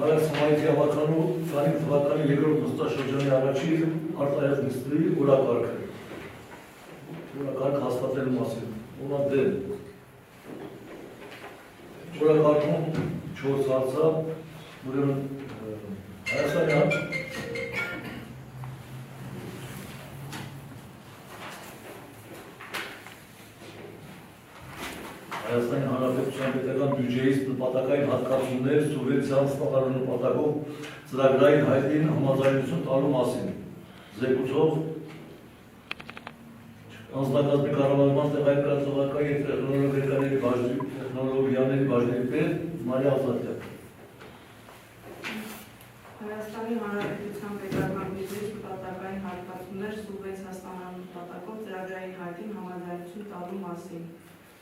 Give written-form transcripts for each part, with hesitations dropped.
Արասմայիթի հավաքանու ծանիք թվականի երկրորդ նստաշրջանի առաջի արտահայտ նիստերի օրակարգը։ Օրակարգ հաստատելու մասին։ Օրադեմ։ Օրակարգում 4 հարցա, ուրեմն Հայաստանի Հանրապետության պետական բյուջեից նպատակային հատկացումներ սուբվենցիան ստանալու նպատակով ծրագրային հայտին համաձայնություն տալու մասին։ Զեկուցող անձնակազմի կառավարման տեղայնացողական և տեխնոլոգիաների բաժնի պետ Մարիա Ազատյան։ Հայաստանի Հանրապետության պետական բյուջեից նպատակային հատկացումներ սուբվենցիա ստանալու նպատակով ծրագրային հայտին համաձայնություն տալու մասին։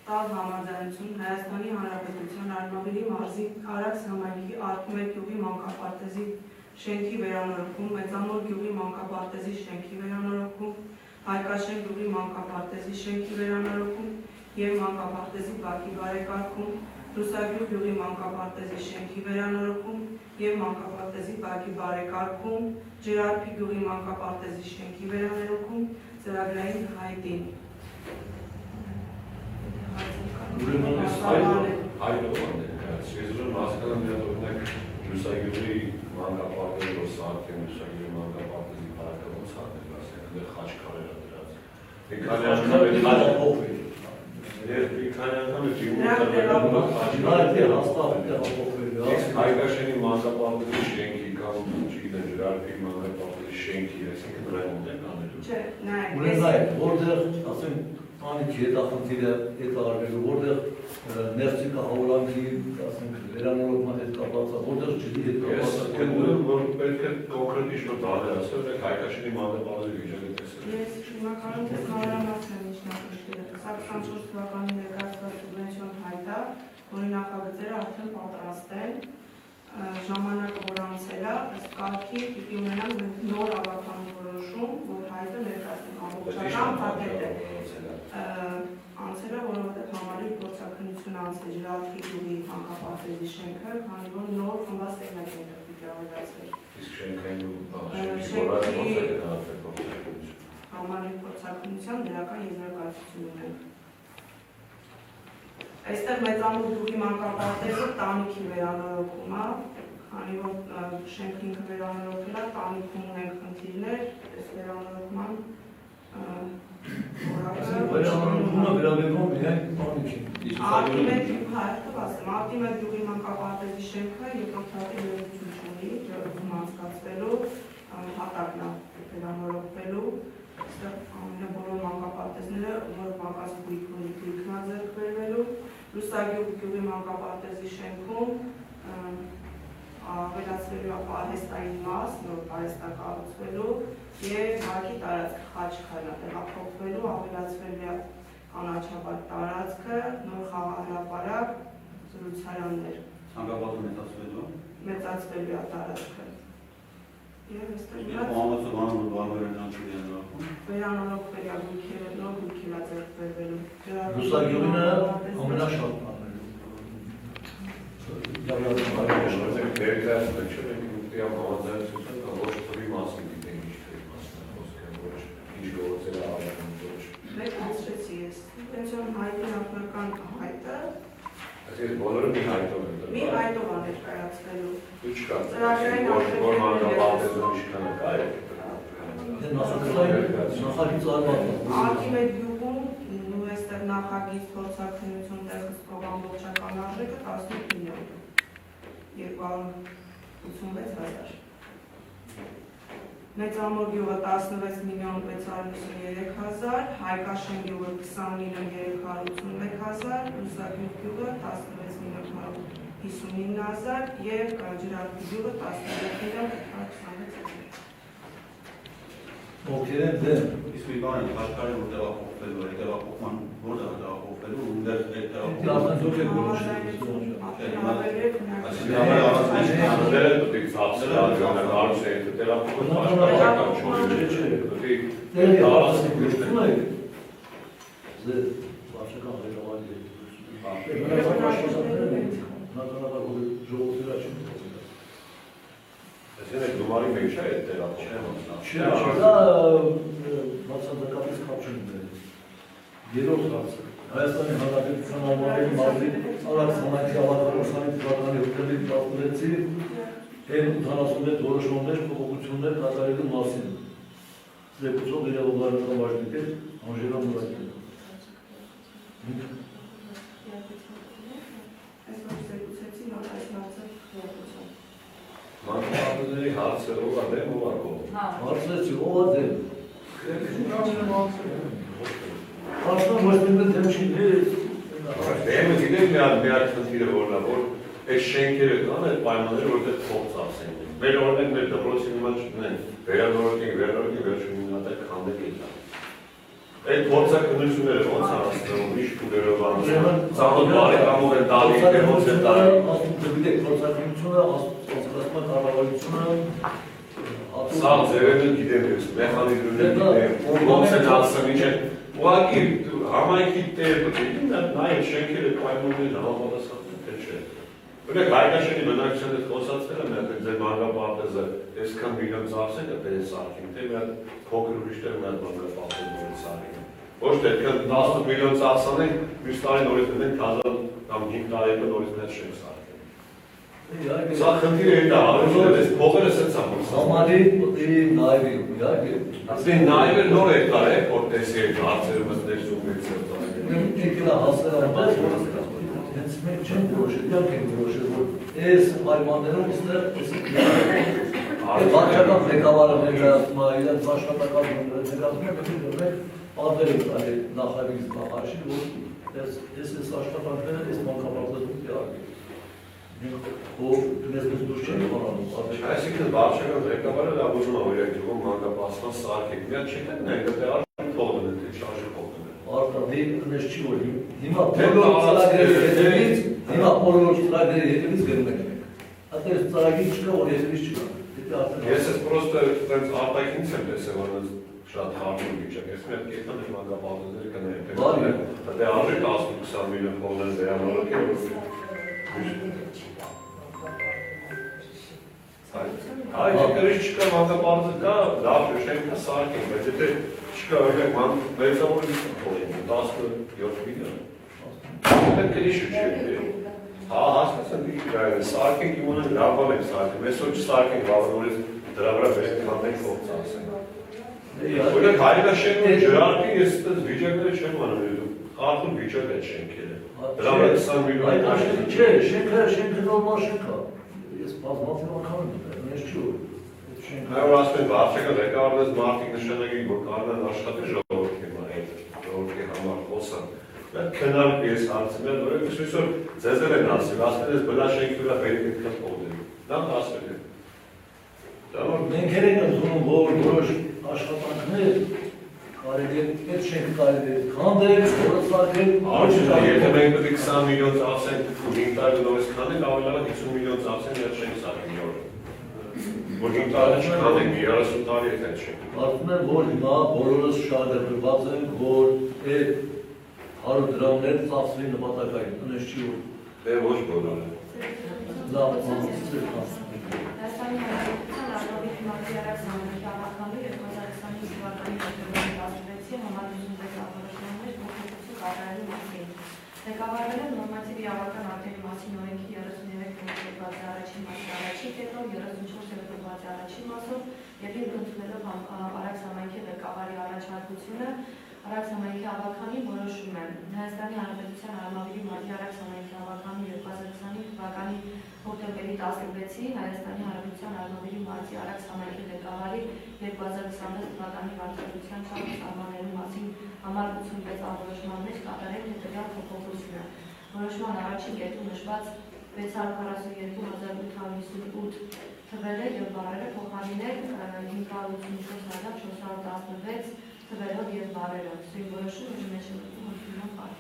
Տալ համաձայնություն Հայաստանի Հանրապետության Արմավիրի մարզի Արաքս համայնքի Արտմեր գյուղի մանկապարտեզի շենքի վերանորոգում, Մեծամոր գյուղի մանկապարտեզի շենքի վերանորոգում, Հայկաշեն գյուղի մանկապարտեզի շենքի վերանորոգում և մանկապարտեզի բակի բարեկարգում, Լուսագյուղ գյուղի մանկապարտեզի շենքի վերանորոգում և մանկապարտեզի բակի բարեկարգում, Ջրարփի գյուղի մանկապարտեզի շենքի վերանորոգում, ծրագրային հայտին։ Սեզրում հասկանում միատ օրինակ լուսագյուղի մանկապարտեզի որ սարքեն լուսագյուղի մանկապարտեզի բարեկարգում սարքեն, ասենք այնտեղ խաչքարեր դրած։ Մի քանի անգամ Հայկաշենի մանկապարտեզի շենքի կամ չգիտեմ Ջրարփի մանկապարտեզի շենքի, այսինքն նրան ունեն անելու։ Չէ, նայեք, որտեղ, ասենք, Անիքի հետախնդիրը հետարվելու, որտեղ ներսիկա հավորանքի վերանորոգման հետ կապված, որտեղ ջրի հետ կապված։ Ես գտնում որ պետք է կոնկրետ ինչ-որ բաներ ասել, Հայկաշենի մանկապարտեզի վիճակը տեսել։ Ես հիմնականում մանրամասն եմ միջնակարգերը։ Սա 24 թվականի ներկայացված սուբվենցիոն հայտ է, որի նախագծերը արդեն պատրաստ են, ժամանակը որ անցել է, ըստ կարգի պիտի ունենանք նոր ավականու որոշում, որ հայտը ներկայացնենք ամբողջական փաթեթ է։ Անցել է, որովհետև համալիր փորձաքննություն անցել Ջրարփի գյուղի մանկապարտեզի շենքը, քանի որ նոր խմբած տեխնիկներ պիտի ավելացվեր։ Իսկ շենքային Համալիր փորձաքննության դրական եզրակացություն ունենք։ Այստեղ Մեծամոր գյուղի մանկապարտեզը տանիքի վերանորոգում է, քանի որ շենքը ինքը վերանորոգել է, տանիքում ունենք խնդիրներ, այս վերանորոգման Վերանորոգումը վերաբերվում միայն տանիքին։ Արտիմետ գյուղի մանկապարտեզի շենքը երկրորդ հատի լրություն չունի, ջրում անցկացվելու, հատակն է վերանորոգվելու, այստեղ բոլոր մանկապարտեզները, որ մանկաց գույքն է ձեռք բերվելու, Լուսագյուղ գյուղի մանկապարտեզի շենքում ավելացվելու է պահեստային մաս, նոր պահեստա կառուցվելու և բակի տարածքը խաչքարն է տեղափոխվելու, ավելացվելու է կանաչապատ տարածքը, նոր խաղահրապարակ, զրուցարաններ։ Ցանկապատը մեծացվելու Մեծացվելու է տարածքը։ Վերանորոգվելու է գույքերը, նոր գույքեր է ձեռք բերվելու։ Լուսագյուղինը ամենաշատն անելու։ Մեկ անցրեցի ես, սուբվենցիոն հայտի նախնական հայտը մի հայտով է ներկայացվելու։ Ծրագրային Արտիմետ գյուղում ու այստեղ նախագիծ փորձաքննություն տեղսկող ամբողջական արժեքը 18 միլիոն 286,000։ Մեծամոր գյուղը 16 միլիոն 653,000, Հայկաշեն գյուղը 20 միլիոն 381,000, Լուսագյուղ գյուղը 16 միլիոն 159,000 և Ջրարփի գյուղը 13 միլիոն 126,000։ Ովքեր են դեմ։ Իսկ մի բան է, խաչքարը որ տեղափոխվելու է, տեղափոխման որտեղ է տեղափոխվելու, ունդեր բնականաբար ժողովրդի առաջին Այսինքն գումարի մեջ է այդ տեղափոխումը։ Չէ, դա բացարձակապես կապ չունի։ Երրորդ հարցը Հայաստանի Հանրապետության անվանելի մարզի Արաքս համայնքի ավանդական թվականի հոկտեմբերի 16-ի N86 որոշումներ փոփոխություններ կատարելու մասին։ Զեկուցող իրավաբանական վարչապետ Անժելա Մուրադյան։ Այսօր զեկուցեցի նոր այս հարցը խորհրդությամբ։ Մանկապարտեզների հարցը ով է դեմ, ով է կողմ։ Հարցրեցի, ով է դեմ։ Հարցն ոչ մի դեմ չի։ Դեմը գիտեք մի հատ խնդիրը որն է, որ այս շենքերը կան, այդ պայմանները որտեղ փող ծախսեն։ Մեր օրենք մեր դպրոցի նման չունեն, վերանորոգենք, վերջին մինատակ քանդեք է դա։ Այդ փորձակնությունները ոնց են հասնում, ինչ փուլերով անցնում, ծանոթ բարեկամով են տալի, ոնց են տալի։ Գիտեք, փորձակնությունը, անցկացման կառավարությունը Սա ձևերը գիտեմ ես, մեխանիզմները գիտեմ, ոնց են հասնում, ինչ են։ Ուղղակի համայնքի տերը պետք է նայել շենքերը պայմանները համապատասխան թե չէ։ Օրինակ Հայկաշենի բնակչության հետ խոսացել եմ, որ ձեր մանկապարտեզը այսքան միլիոն ծախսեն է դες սարքին, թե մի հատ փոքր ուրիշներ մի հատ մանկապարտեզ նորից սարքին։ Ոչ թե այդքան 10 միլիոն ծախսանենք, մյուս տարի նորից դնենք 1000 կամ 5 տարի հետո նորից մեծ շենք սարքենք։ Սա խնդիրը դա հարցը էս փողերը սենց ամոց։ Համարի պետք է նայվի, իհարկե։ Ասեն նայել նոր է կար է, որ տեսի այդ հարցերը մտներ զուգից է տալի։ Եկել է հասել ամբողջ հենց մենք չենք որոշել, յանք ենք որոշել, որ այս պայմաններով ստեղ վարչական ղեկավարը ներկայացնում է իրենց աշխատական ներկայացնում է պատեր են տալի նախագիծ նախարարին, որ այս աշխատանքները այս մանկապարտեզում տեղի որ դες դուր չեն բանալու։ Այսինքն վարչական ղեկավարը դա ուզում է օրենքով մանկապարտեզ սարքել։ Մի հատ չեք նայ դա արդեն փողն է, թե շարժը փողն է։ Արտադի նես չի որ հիմա բոլոր ծրագրերի հետևից գնում ենք։ Այդպես ծրագիր չկա, որ հետևից չկա։ Ես ես պրոստը այդպես արտաքինից եմ տեսել, որ շատ խառնում վիճակ։ Ես մի հատ կետնան եմ մանկապարտեզները կնայեմ։ Դա արժի 10-20 միլիոն փողներ վերանորոգել։ Այդ կրիչ չկա մանկապարտեզ կա, լավ շենքը սարքենք, բայց եթե չկա օրինակ մերձավորի փողին 17 միլիոն։ Այդ կրիչ չէ։ Հա, հասկացան դիք սարքենք իմանան լավ բան ենք սարքել, այսօր չսարքենք լավ նորից դրա վրա վերք քանդենք փող ծախսենք։ Օրինակ Հայկաշենի ջրարկի ես այդպես վիճակները չեմ անում, խախտում վիճակ այդ շենքերը։ Դրա վրա 20 միլիոն Հայկաշենի չէ, շենքը նորմալ շենք է։ Ես բազմաթիվ անգամ եմ դες չի որ Այո, ասում են վարչական ղեկավարներից մարդիկ նշանակեն, որ կարողան աշխատել ժողովրդի համար խոսան։ Մենք քննարկում ես հարցը, որ այսօր ձեզ են ասել, ասել ես բլա շենքի վրա պետք է քննարկել։ Դա ասել է։ Դա որ մենք ենք ընդունում, որ որոշ աշխատանքներ կարելի է այդ շենքը կարելի է քանդել, որոշակել, եթե մենք պետք է 20 միլիոն ծախսենք ու 5 տարի նորից քանդենք, ավելի լավ 50 միլիոն ծախսենք այդ շենքը սարքենք նոր։ Որ 5 տարի չքանդենք, 30 տարի այդ շենքը։ Կարծում եմ, որ հիմա բոլորս շահագրգռված ենք, որ այդ 100 դրամներ ծախսվի նպատակային, այնպես չի որ։ Դե ոչ բոլորը։ Լավ, Հայաստանի Հանրապետության Արտադրության Մարզիարակ Համայնքի ավականու 2025 թվականի հոկտեմբերի 16-ի համադրություն ղեկավարություններ փոփոխություն կատարելու մասին։ Ղեկավարվել են նորմատիվ իրավական ակտերի մասին օրենքի 33 փոփոխված առաջին մասի առաջին կետով, 34 փոփոխված առաջին մասով եւ ընդունելով Արաքս համայնքի ղեկավարի առաջարկությունը Արաքս համայնքի ավականին որոշում են Հայաստանի Հանրապետության Արմավիրի Մարզի Արաքս համայնքի ավականու 2025 թվականի հոկտեմբերի 16-ի Հայաստանի Հանրապետության Արմավիրի Մարզի Արաքս համայնքի ղեկավարի 2026 թվականի վարչապետության սահմանելու մասին համառություն 6 որոշման մեջ կատարել հետևյալ փոփոխությունը։ Որոշման առաջին կետում նշված 642.858 թվերը եւ բառերը փոխարինել 584.416 թվերով եւ բառերով։ Սույն որոշումը մեջ մտնում ընդունում բառ։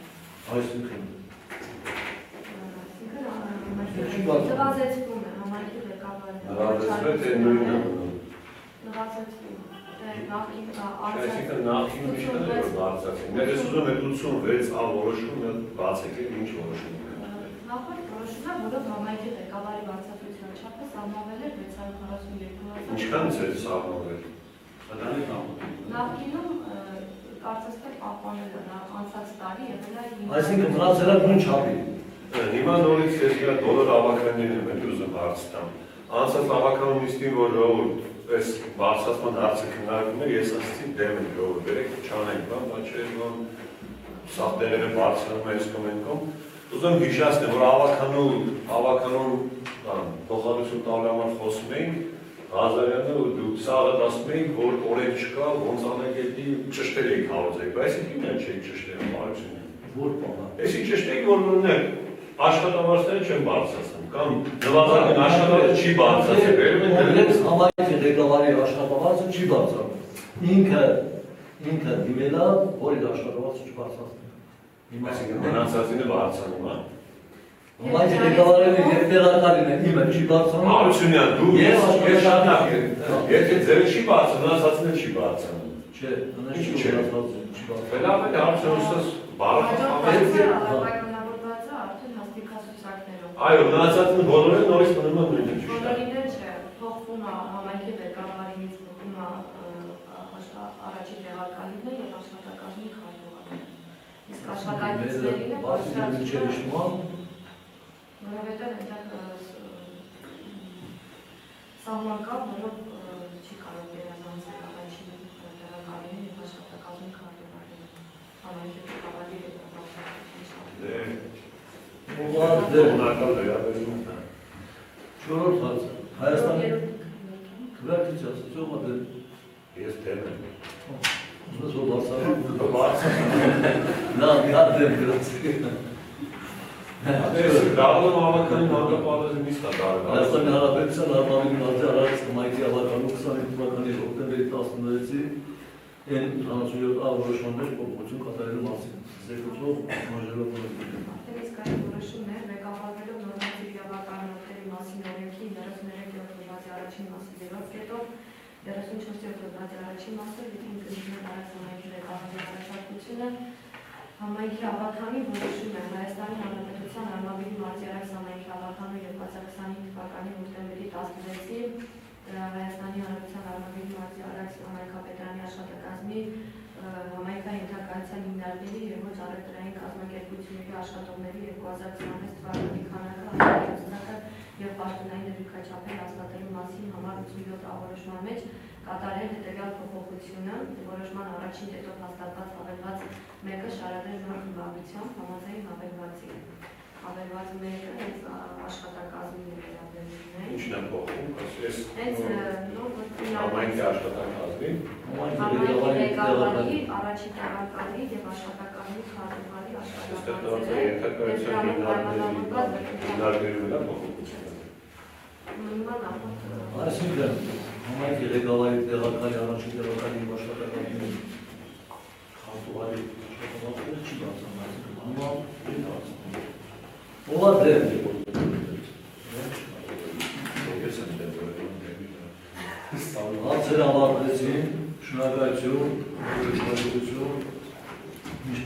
Այսինքն նվազեցվում է համայնքի ղեկավարը։ Նվազեցվում է թե նույնը։ Նվազեցվում է։ Այսինքն նախին միշտ է բարձրացին։ Մենք ես ուզում եմ 86 ալ որոշումը բացեք ինչ որոշում։ Նախորդ որոշումը է, որով համայնքի ղեկավարի վարձատրության չափը սահմանվել է 642,000։ Ինչքանից է սահմանվել։ Նախկինում կարծես թե պահպանել է անցած տարի եղել է 5։ Այսինքն մնացել է նույն չափի։ Հիմա նորից ես իրա դոլար ավականներն եմ ուզում հարց տամ։ Անցած ավականում նիստին, որ ժողովուրդ այս բարձրացման հարցը քննարկում է, ես ասացի դեմ եմ ժողովուրդ, երեք չանենք, բան չէ, բան սաղ տեղերը բարձրանում է այս կոմենքում։ Ուզում հիշացնեմ, որ ավականում փոխանցություն տալու համար խոսում էինք, Ղազարյանը ու դուք սաղը ասում էինք, որ օրենք չկա, ոնց անագետի ճշտեր էիք հավձեի, բայց ինքն չէիք ճշտերը, բարություն։ Որ բանը։ Էսի ճշտեիք, որ նույնն աշխատավարձները չեն բարձրացնում, կամ նվազագույն աշխատավարձը չի բարձրացել։ Օրենքս համայնքի ղեկավարի աշխատավարձը չի բարձրանում։ Ինքը դիմել է, որ իր աշխատավարձը չբարձրացնի։ Այսինքն մնացածինը բարձրանում է։ Համայնքի ղեկավարը եւ տեղակալին է, իմը չի բարձրանում։ Հարությունյան, դու ես շարունակ եմ։ Եթե ձերը չի բարձրանում, մնացածինը չի բարձրանում։ Չէ, անշուշտ չի բարձրանում։ Լավ է, հարցնուստս Պայմանավորված է արդեն հաստիկացուցակներով։ Այո, մնացածինը բոլորը նորից մնում է նույնը ճիշտ։ Բոլորին էլ չէ, փոխվում է համայնքի ղեկավարից փոխվում է առաջին տեղակալինը եւ աշխատակազմի քարտուղարը։ Իսկ աշխատակիցներին է բարձրացնում, որովհետեւ այնտեղ սահման կա, որով չի կարող վերանանցել առաջին տեղակալին եւ աշխատակազմի քարտուղարը։ Համայնքի ղեկավարի Չորրորդ հարցը, Հայաստանի քվեարկիցիաս, ծողը դեր։ Ես դեմ եմ։ Ուզում ես որ Բարձրանում։ լավ, իհար դեմ գրացի։ Դառնում ավականին հանգապալազի նիստ է դարել։ Հայաստանի Հանրապետության Արմավի մարզի Արարած համայնքի ավականում 25 թվականի հոկտեմբերի 16-ից են 87 որոշումներ փոփոխություն կատարելու մասին։ Զեկուցող Մաժերով Իսկ այդ որոշումներ ղեկավարվելով նորմատիվ իրավականությունների մասին օրենքի 33-րդ հոդվածի առաջին մասի 3-րդ կետով 34-րդ հոդվածի առաջին մասը ինքնիշխան հարցումների ղեկավարի առաջարկությունը համայնքի ավականի որոշում է Հայաստանի Հանրապետության Արմավիրի մարզի Արաքս համայնքի ավականը 2025 թվականի հոկտեմբերի 16-ի Հայաստանի Հանրապետության Արմավիրի մարզի Արաքս համայնքապետարանի աշխատակազմի համայնքային ինտեգրացիան հիմնարկների եւ ոչ առևտրային կազմակերպությունների աշխատողների 2026 թվականի քանակը եւ պաշտոնային դեպքաչափեր հաստատելու մասին համար 87 որոշման մեջ կատարել հետեւյալ փոփոխությունը որոշման առաջին կետով հաստատված հավելված մեկը շարադրել նոր խմբագրությամբ համաձայն հավելվածի հավելված մեկը հենց աշխատակազմի վերաբերյալ Ինչն է փոխվում, ես հենց նոր համայնքի աշխատակազմի համայնքի ղեկավարի, առաջին տեղակալի եւ աշխատակազմի քարտուղարի Այսինքն համայնքի ղեկավարի տեղակալի առաջին տեղակալի եւ աշխատակազմի քարտուղարի աշխատակազմը չի բացառում, ով է դեմ Հարցեր ավարտեցին, շնորհակալություն, միշտ